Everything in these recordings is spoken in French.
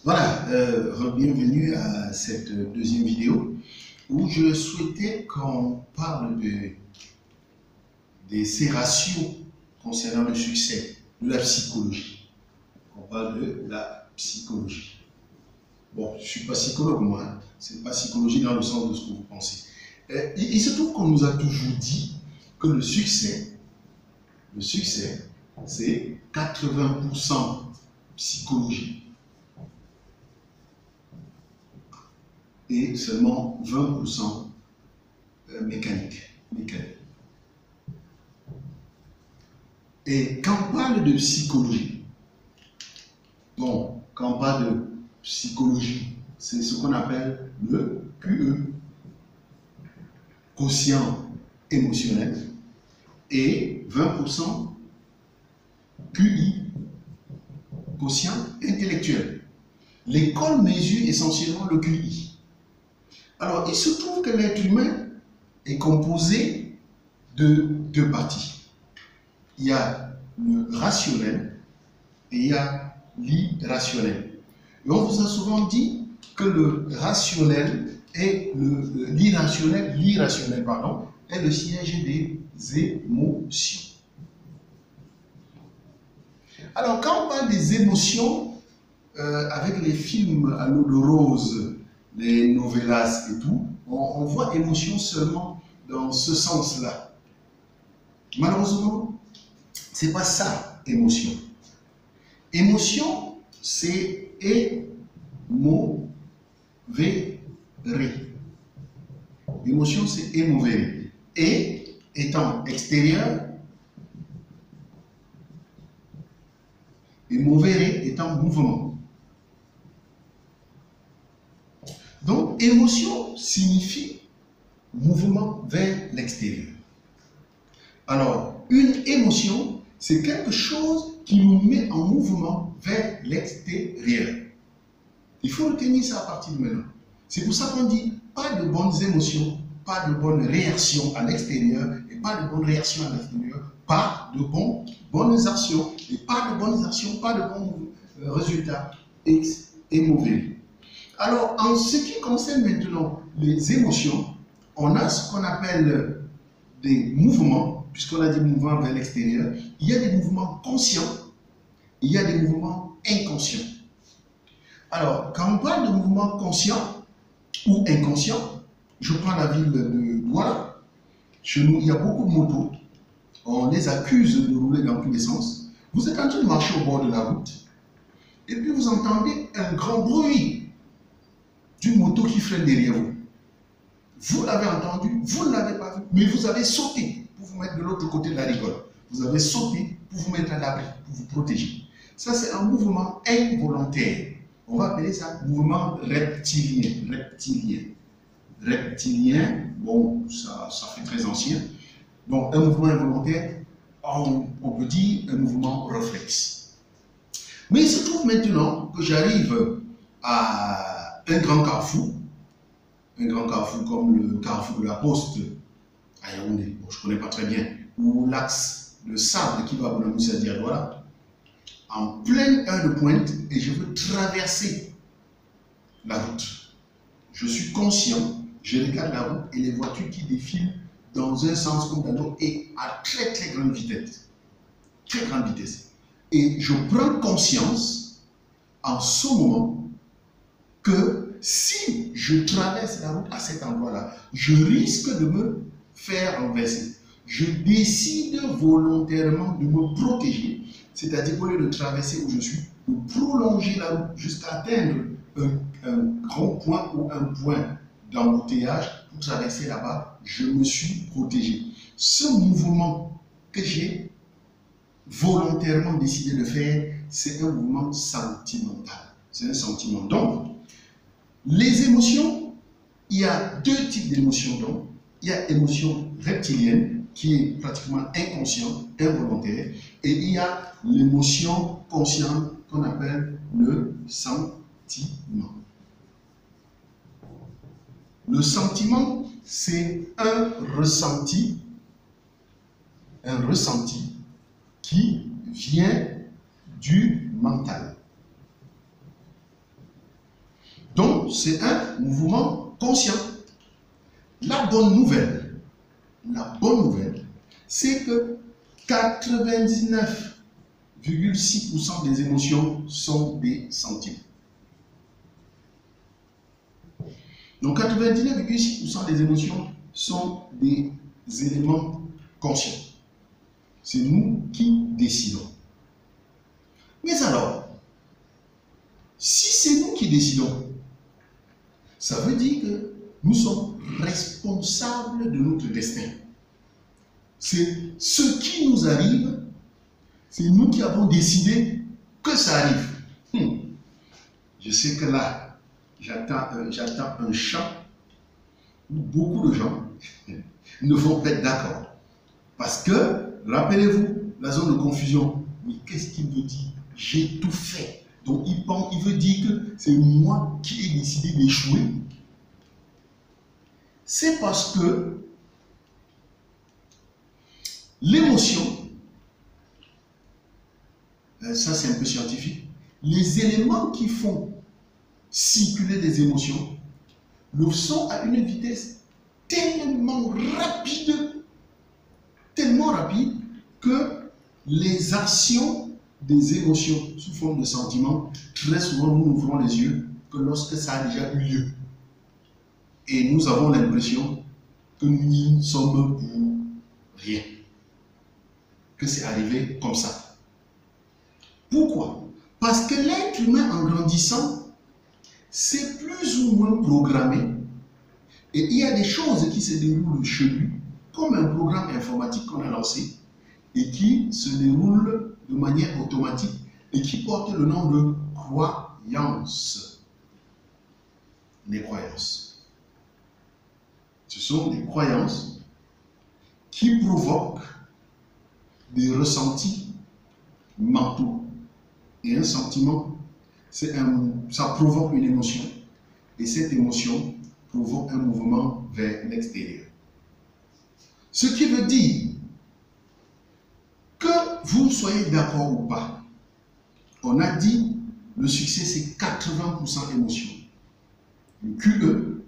Voilà, bienvenue à cette deuxième vidéo où je souhaitais qu'on parle de ces ratios concernant le succès de la psychologie. On parle de la psychologie. Bon, je ne suis pas psychologue moi, hein. Ce n'est pas psychologie dans le sens de ce que vous pensez. Il se trouve qu'on nous a toujours dit que le succès, c'est 80% psychologie et seulement 20% mécanique. Et quand on parle de psychologie, bon, quand on parle de psychologie, c'est ce qu'on appelle le QE, quotient émotionnel, et 20% QI, quotient intellectuel. L'école mesure essentiellement le QI. Alors, il se trouve que l'être humain est composé de deux parties. Il y a le rationnel et il y a l'irrationnel. Et on vous a souvent dit que le rationnel et l'irrationnel est le siège des émotions. Alors, quand on parle des émotions, avec les films à l'eau de rose, les novellas et tout, on voit émotion seulement dans ce sens-là. Malheureusement, ce n'est pas ça, émotion. Émotion, c'est émouvere. Émotion, c'est émouvere. Et étant extérieur, émouvere étant mouvement. Donc, émotion signifie mouvement vers l'extérieur. Alors, une émotion, c'est quelque chose qui nous met en mouvement vers l'extérieur. Il faut retenir ça à partir de maintenant. C'est pour ça qu'on dit pas de bonnes émotions, pas de bonnes réactions à l'extérieur et pas de bonnes réactions à l'intérieur, pas de bonnes actions et pas de bonnes actions, pas de bons résultats et mauvais. Alors, en ce qui concerne maintenant les émotions, on a ce qu'on appelle des mouvements, puisqu'on a des mouvements vers l'extérieur. Il y a des mouvements conscients, il y a des mouvements inconscients. Alors, quand on parle de mouvements conscients ou inconscients, je prends la ville de Douala. Chez nous, il y a beaucoup de motos. On les accuse de rouler dans tous les sens. Vous êtes en train de marcher au bord de la route, et puis vous entendez un grand bruit d'une moto qui freine derrière vous. Vous l'avez entendu, vous ne l'avez pas vu, mais vous avez sauté pour vous mettre de l'autre côté de la rigole. Vous avez sauté pour vous mettre à l'abri, pour vous protéger. Ça, c'est un mouvement involontaire. On va appeler ça mouvement reptilien. Reptilien, bon, ça fait très ancien. Donc, un mouvement involontaire, on peut dire un mouvement réflexe. Mais il se trouve maintenant que j'arrive à un grand carrefour comme le carrefour de la Poste à Yaoundé, bon, je ne connais pas très bien, ou l'axe de sable qui va à Bonamoussa Diadouala, en pleine heure de pointe, et je veux traverser la route. Je suis conscient, je regarde la route et les voitures qui défilent dans un sens comme dans l'autre et à très très grande vitesse. Très grande vitesse. Et je prends conscience en ce moment que si je traverse la route à cet endroit-là, je risque de me faire renverser. Je décide volontairement de me protéger, c'est-à-dire au lieu de traverser où je suis, de prolonger la route jusqu'à atteindre un grand point ou un point d'embouteillage pour traverser là-bas, je me suis protégé. Ce mouvement que j'ai volontairement décidé de faire, c'est un mouvement sentimental. C'est un sentiment. Donc, les émotions, il y a deux types d'émotions. Donc, il y a l'émotion reptilienne qui est pratiquement inconsciente, involontaire, et il y a l'émotion consciente qu'on appelle le sentiment. Le sentiment, c'est un ressenti qui vient du mental. Donc, c'est un mouvement conscient. La bonne nouvelle, c'est que 99,6% des émotions sont des sentiments. Donc 99,6% des émotions sont des éléments conscients. C'est nous qui décidons. Mais alors, si c'est nous qui décidons, ça veut dire que nous sommes responsables de notre destin. C'est ce qui nous arrive, c'est nous qui avons décidé que ça arrive. Je sais que là, j'attends un chant où beaucoup de gens ne vont pas être d'accord. Parce que, rappelez-vous, la zone de confusion, mais qu'est-ce qu'il veut dire? J'ai tout fait. Donc il veut dire que c'est moi qui ai décidé d'échouer. C'est parce que l'émotion, ça c'est un peu scientifique, les éléments qui font circuler des émotions le sont à une vitesse tellement rapide que les actions des émotions sous forme de sentiments, très souvent nous ouvrons les yeux que lorsque ça a déjà eu lieu. Et nous avons l'impression que nous n'y sommes pour rien. Que c'est arrivé comme ça. Pourquoi? Parce que l'être humain en grandissant, c'est plus ou moins programmé. Et il y a des choses qui se déroulent chez lui, comme un programme informatique qu'on a lancé, et qui se déroule de manière automatique et qui porte le nom de croyances. Les croyances. Ce sont des croyances qui provoquent des ressentis mentaux. Et un sentiment, ça provoque une émotion. Et cette émotion provoque un mouvement vers l'extérieur. Ce qui veut dire que vous soyez d'accord ou pas, on a dit le succès c'est 80% émotion. Le QE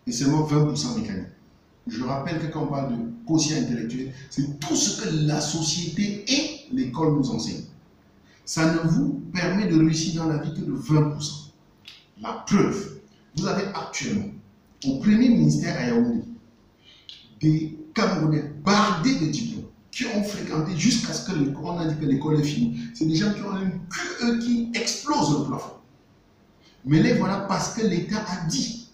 et seulement 20% mécanique. Je rappelle que quand on parle de quotient intellectuel, c'est tout ce que la société et l'école nous enseignent. Ça ne vous permet de réussir dans la vie que de 20%. La preuve, vous avez actuellement au premier ministère à Yaoundé des Camerounais bardés de diplômes qui ont fréquenté jusqu'à ce que on a dit que l'école est finie. C'est des gens qui ont une QE qui explose le plafond. Mais les voilà parce que l'État a dit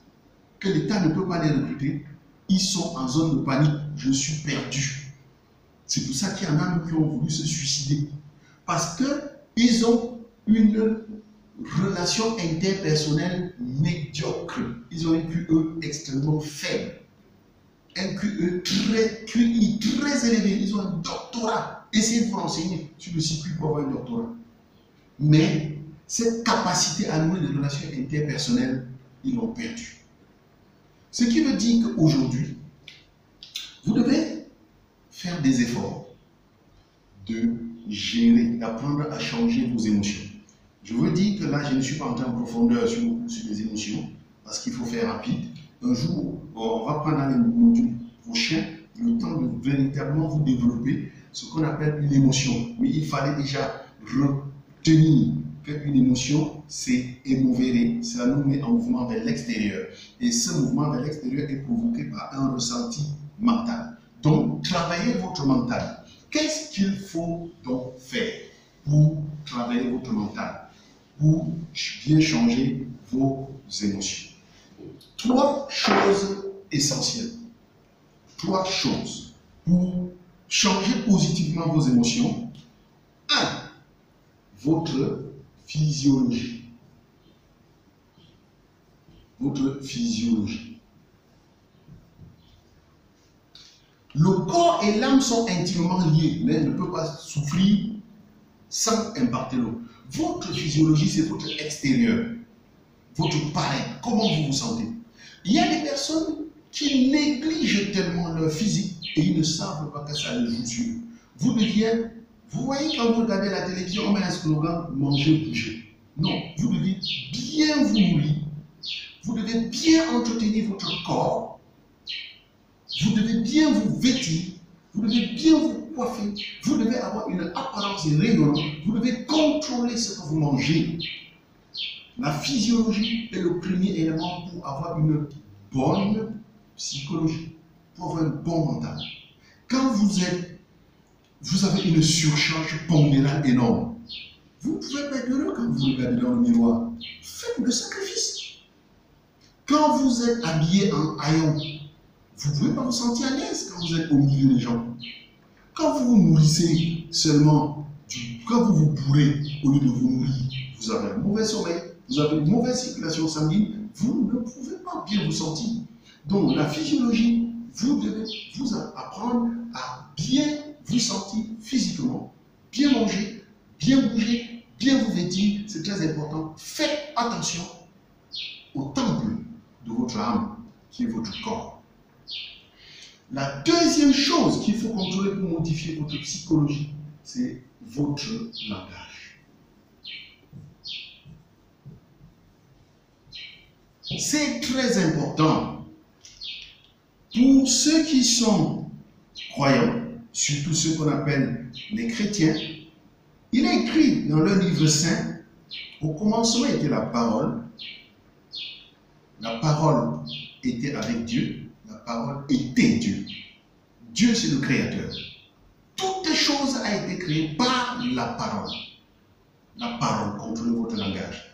que l'État ne peut pas les recruter. Ils sont en zone de panique. Je suis perdu. C'est pour ça qu'il y en a qui ont voulu se suicider. Parce qu'ils ont une relation interpersonnelle médiocre. Ils ont un QE extrêmement faible. Un QI très élevé. Ils ont un doctorat. Essayez de vous renseigner sur le circuit pour avoir un doctorat. Mais cette capacité à nouer des relations interpersonnelles, ils l'ont perdu. Ce qui veut dire qu'aujourd'hui, vous devez faire des efforts de gérer, d'apprendre à changer vos émotions. Je veux dire que là, je ne suis pas entré en profondeur sur les émotions, parce qu'il faut faire rapide. Un jour, on va prendre dans les modules prochains le temps de véritablement vous développer ce qu'on appelle une émotion. Mais il fallait déjà retenir qu'une émotion, c'est émouvrer, ça nous met en mouvement vers l'extérieur. Et ce mouvement vers l'extérieur est provoqué par un ressenti mental. Donc, travaillez votre mental. Qu'est-ce qu'il faut donc faire pour travailler votre mental, pour bien changer vos émotions? 3 choses essentielles. 3 choses pour changer positivement vos émotions. 1. Votre physiologie. Votre physiologie. Le corps et l'âme sont intimement liés. L'un ne peut pas souffrir sans impacter l'autre. Votre physiologie, c'est votre extérieur. Votre paraître. Comment vous vous sentez? Il y a des personnes qui négligent tellement leur physique et ils ne savent pas que ça les joue sur eux. Vous voyez, quand vous regardez la télévision, on met un slogan « manger, bouger ». Non, vous devez bien vous nourrir, vous devez bien entretenir votre corps, vous devez bien vous vêtir, vous devez bien vous coiffer, vous devez avoir une apparence rayonnante, vous devez contrôler ce que vous mangez. La physiologie est le premier élément pour avoir une bonne psychologie, pour avoir un bon mental. Quand vous avez une surcharge pondérale énorme, vous ne pouvez pas être heureux quand vous regardez dans le miroir. Faites le sacrifice. Quand vous êtes habillé en haillons, vous ne pouvez pas vous sentir à l'aise quand vous êtes au milieu des gens. Quand vous vous nourrissez seulement, quand vous vous bourrez au lieu de vous nourrir, vous avez un mauvais sommeil, vous avez une mauvaise circulation sanguine, vous ne pouvez pas bien vous sentir. Donc la physiologie, vous devez vous apprendre à bien vous sentir physiquement, bien manger, bien bouger, bien vous vêtir, c'est très important. Faites attention au temple de votre âme, qui est votre corps. La deuxième chose qu'il faut contrôler pour modifier votre psychologie, c'est votre langage. C'est très important pour ceux qui sont croyants, surtout ceux qu'on appelle les chrétiens. Il est écrit dans le livre saint, au commencement était la parole était avec Dieu, la parole était Dieu. Dieu, c'est le créateur. Toutes les choses ont été créées par la parole. La parole, contrôlez votre langage.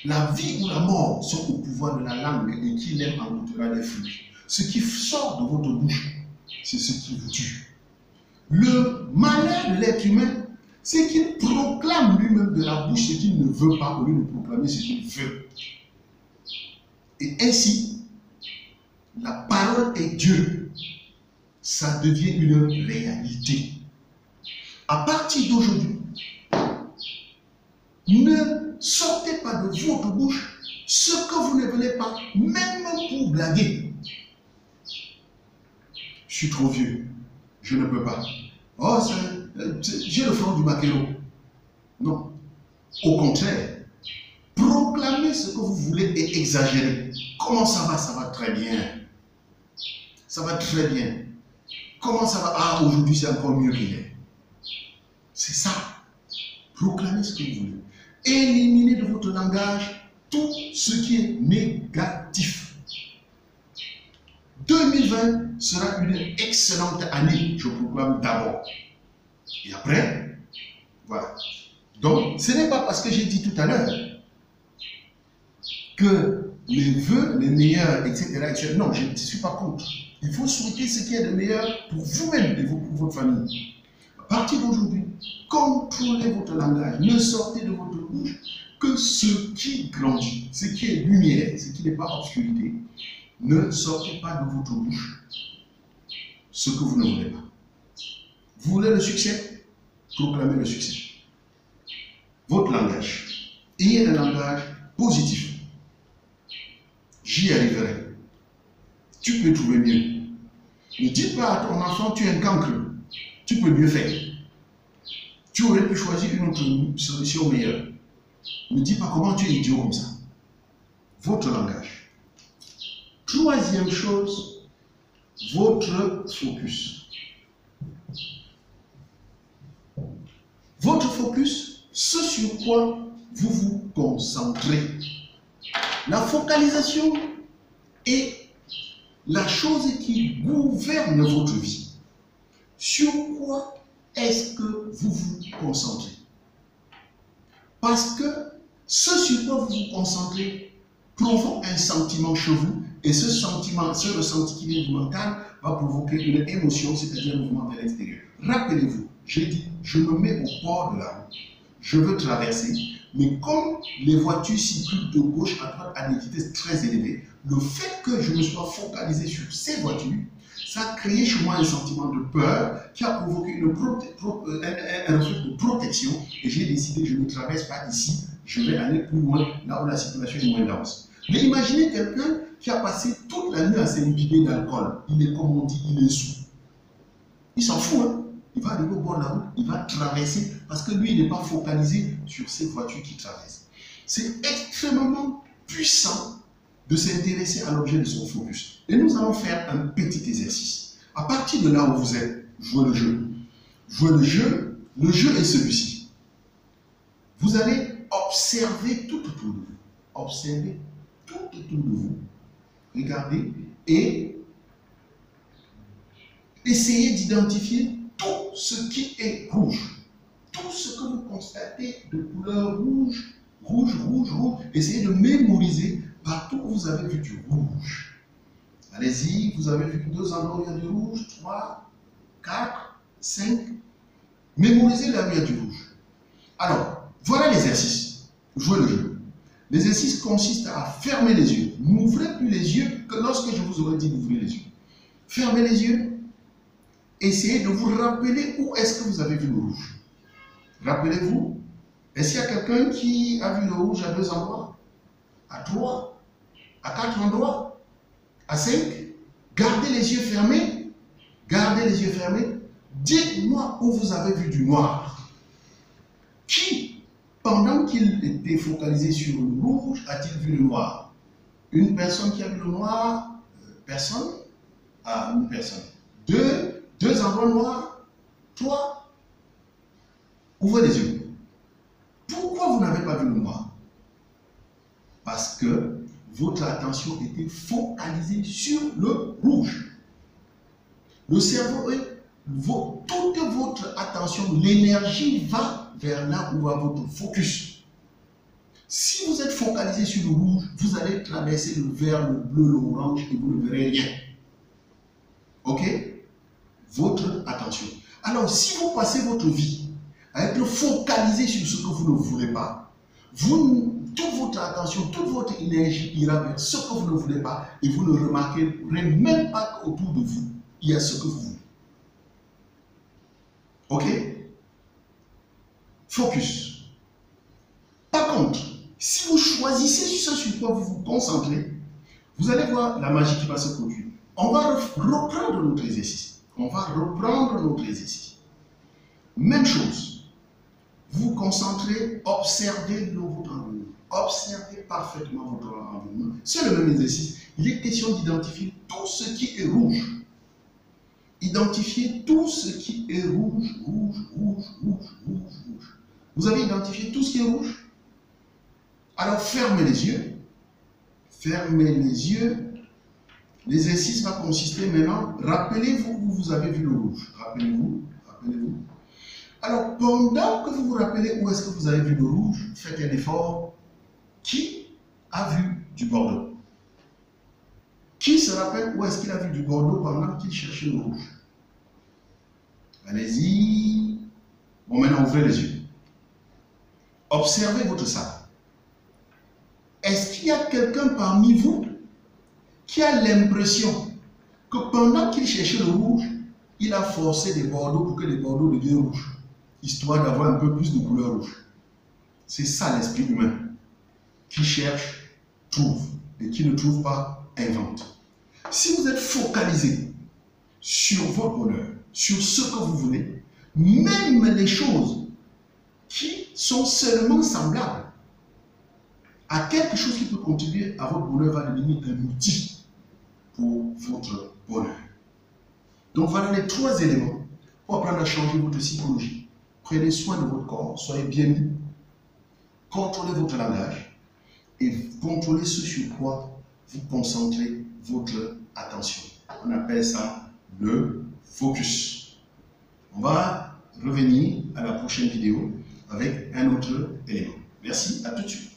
La vie ou la mort sont au pouvoir de la langue et qui l'aime en goûtera les fruits. Ce qui sort de votre bouche, c'est ce qui vous tue. Le malheur de l'être humain, c'est qu'il proclame lui-même de la bouche ce qu'il ne veut pas au lieu de proclamer ce qu'il veut. Et ainsi, la parole est Dieu. Ça devient une réalité. À partir d'aujourd'hui, ne sortez pas de votre bouche ce que vous ne voulez pas, même pour blaguer. Je suis trop vieux, je ne peux pas. Oh, j'ai le front du maquereau. Non. Au contraire, proclamez ce que vous voulez et exagérez. Comment ça va? Ça va très bien. Ça va très bien. Comment ça va? Ah, aujourd'hui c'est encore mieux qu'hier. C'est ça. Proclamez ce que vous voulez. Éliminez de votre langage tout ce qui est négatif. 2020 sera une excellente année, je proclame d'abord. Et après, voilà. Donc, ce n'est pas parce que j'ai dit tout à l'heure que les vœux, les meilleurs, etc. Non, je ne suis pas contre. Il faut souhaiter ce qui est le meilleur pour vous-même et pour votre famille. À partir d'aujourd'hui, contrôlez votre langage. Ne sortez de votre bouche que ce qui grandit, ce qui est lumière, ce qui n'est pas obscurité. Ne sortez pas de votre bouche ce que vous ne voulez pas. Vous voulez le succès? Proclamez le succès. Votre langage. Ayez un langage positif. J'y arriverai. Tu peux trouver mieux. Ne dites pas à ton enfant, tu es un cancre. Tu peux mieux faire. Tu aurais pu choisir une autre solution meilleure. Ne dis pas comment tu es idiot comme ça. Votre langage. Troisième chose, votre focus. Votre focus, ce sur quoi vous vous concentrez. La focalisation est la chose qui gouverne votre vie. Sur quoi est-ce que vous vous concentrez? Parce que ce sur quoi vous vous concentrez provoque un sentiment chez vous, et ce sentiment, ce ressenti qui vient du mental va provoquer une émotion, c'est-à-dire un mouvement vers l'extérieur. Rappelez-vous, j'ai dit, je me mets au bord de la route, je veux traverser, mais comme les voitures circulent de gauche à droite à des vitesses très élevées, le fait que je me sois focalisé sur ces voitures, ça a créé chez moi un sentiment de peur qui a provoqué un réflexe de protection, et j'ai décidé, je ne traverse pas ici, je vais aller plus loin, là où la circulation est moins dense. Mais imaginez quelqu'un qui a passé toute la nuit à s'imbiber d'alcool. Il est, comme on dit, il est sous. Il s'en fout, hein. Il va arriver au bord de la route, il va traverser, parce que lui, il n'est pas focalisé sur cette voiture qui traverse. C'est extrêmement puissant de s'intéresser à l'objet de son focus. Et nous allons faire un petit exercice. À partir de là où vous êtes, jouez le jeu. Jouez le jeu. Le jeu est celui-ci. Vous allez observer tout autour de vous. Observez tout autour de vous. Regardez et essayez d'identifier tout ce qui est rouge. Tout ce que vous constatez de couleur rouge, rouge, rouge, rouge. Essayez de mémoriser partout où vous avez vu du rouge. Allez-y, vous avez vu 2 endroits où il y a du rouge, 3, 4, 5. Mémorisez là où il y a du rouge. Alors, voilà l'exercice. Jouez le jeu. L'exercice consiste à fermer les yeux. N'ouvrez plus les yeux que lorsque je vous aurais dit d'ouvrir les yeux. Fermez les yeux. Essayez de vous rappeler où est-ce que vous avez vu le rouge. Rappelez-vous, est-ce qu'il y a quelqu'un qui a vu le rouge à 2 endroits, à 3, à 4 endroits, à 5? Gardez les yeux fermés. Gardez les yeux fermés. Dites-moi où vous avez vu du noir. Qui, pendant qu'il était focalisé sur le rouge, a-t-il vu le noir? Une personne qui a vu le noir? Personne? Ah, une personne. 2 endroits noirs? 3? Ouvrez les yeux. Pourquoi vous n'avez pas vu le noir? Parce que votre attention était focalisée sur le rouge. Le cerveau toute votre attention, l'énergie va vers là où va votre focus. Si vous êtes focalisé sur le rouge, vous allez traverser le vert, le bleu, l'orange et vous ne verrez rien. Ok? Votre attention. Alors, si vous passez votre vie à être focalisé sur ce que vous ne voulez pas, toute votre attention, toute votre énergie ira vers ce que vous ne voulez pas et vous ne remarquerez même pas qu'autour de vous, il y a ce que vous voulez. Ok? Focus. Par contre, si vous choisissez sur ce sur quoi vous vous concentrez, vous allez voir la magie qui va se produire. On va reprendre notre exercice. Même chose. Vous vous concentrez, observez votre environnement. Observez parfaitement votre environnement. C'est le même exercice. Il est question d'identifier tout ce qui est rouge. Identifiez tout ce qui est rouge, rouge, rouge, rouge, rouge, rouge. Vous avez identifié tout ce qui est rouge? Alors fermez les yeux. Fermez les yeux. L'exercice va consister maintenant. Rappelez-vous où vous avez vu le rouge. Rappelez-vous. Alors pendant que vous vous rappelez où est-ce que vous avez vu le rouge, faites un effort. Qui a vu du bordeaux? Qui se rappelle où est-ce qu'il a vu du bordeaux pendant qu'il cherchait le rouge? Allez-y. Bon, maintenant, ouvrez les yeux. Observez votre sac. Est-ce qu'il y a quelqu'un parmi vous qui a l'impression que pendant qu'il cherchait le rouge, il a forcé des bordeaux pour que les bordeaux deviennent rouges, histoire d'avoir un peu plus de couleur rouge? C'est ça l'esprit humain. Qui cherche, trouve. Et qui ne trouve pas, invente. Si vous êtes focalisé sur votre bonheur, sur ce que vous voulez, même les choses qui sont seulement semblables à quelque chose qui peut contribuer à votre bonheur va devenir un outil pour votre bonheur. Donc voilà les 3 éléments pour apprendre à changer votre psychologie. Prenez soin de votre corps, soyez bien mis, contrôlez votre langage et contrôlez ce sur quoi vous concentrez votre attention. On appelle ça le focus. On va revenir à la prochaine vidéo avec un autre élément. Merci, à tout de suite.